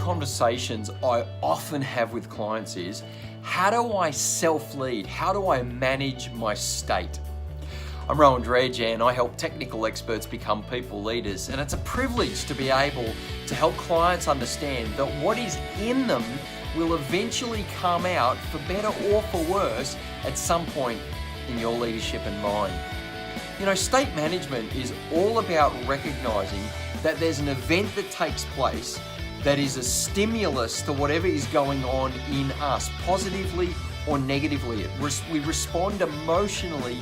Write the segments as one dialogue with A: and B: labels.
A: conversations I often have with clients is, how do I self-lead? How do I manage my state? I'm Rowan Dredge and I help technical experts become people leaders, and it's a privilege to be able to help clients understand that what is in them will eventually come out, for better or for worse, at some point in your leadership and mine. You know, state management is all about recognizing that there's an event that takes place that is a stimulus to whatever is going on in us, positively or negatively. We respond emotionally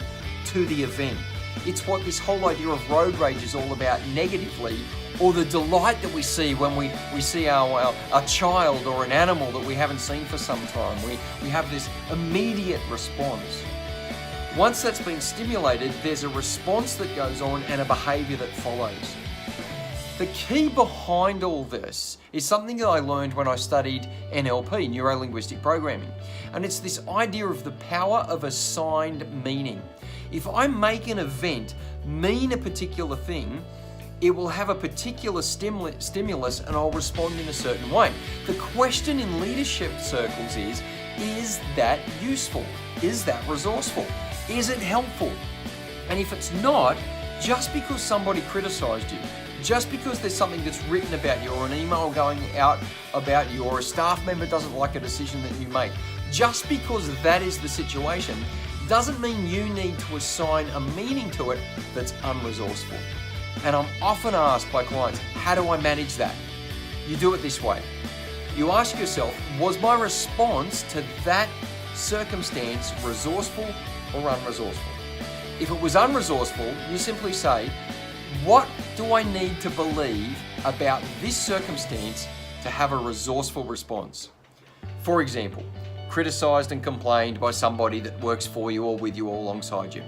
A: to the event. It's what this whole idea of road rage is all about negatively, or the delight that we see when we see our child or an animal that we haven't seen for some time. We have this immediate response. Once that's been stimulated, there's a response that goes on and a behaviour that follows. The key behind all this is something that I learned when I studied NLP, Neuro-Linguistic Programming. And it's this idea of the power of assigned meaning. If I make an event mean a particular thing, it will have a particular stimulus and I'll respond in a certain way. The question in leadership circles is that useful? Is that resourceful? Is it helpful? And if it's not, just because somebody criticized you, just because there's something that's written about you or an email going out about you or a staff member doesn't like a decision that you make, just because that is the situation, doesn't mean you need to assign a meaning to it that's unresourceful. And I'm often asked by clients, how do I manage that? You do it this way. You ask yourself, was my response to that circumstance resourceful or unresourceful? If it was unresourceful, you simply say, what do I need to believe about this circumstance to have a resourceful response? For example, criticized and complained by somebody that works for you or with you or alongside you.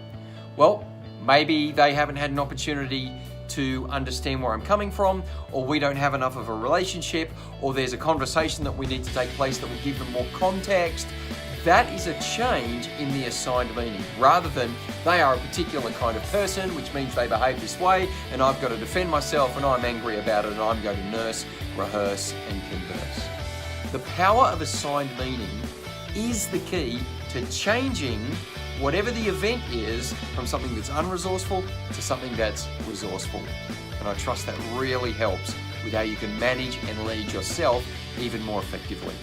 A: Well, maybe they haven't had an opportunity to understand where I'm coming from, or we don't have enough of a relationship, or there's a conversation that we need to take place that will give them more context. That is a change in the assigned meaning, rather than they are a particular kind of person, which means they behave this way, and I've got to defend myself, and I'm angry about it, and I'm going to nurse, rehearse, and converse. The power of assigned meaning is the key to changing whatever the event is from something that's unresourceful to something that's resourceful. And I trust that really helps with how you can manage and lead yourself even more effectively.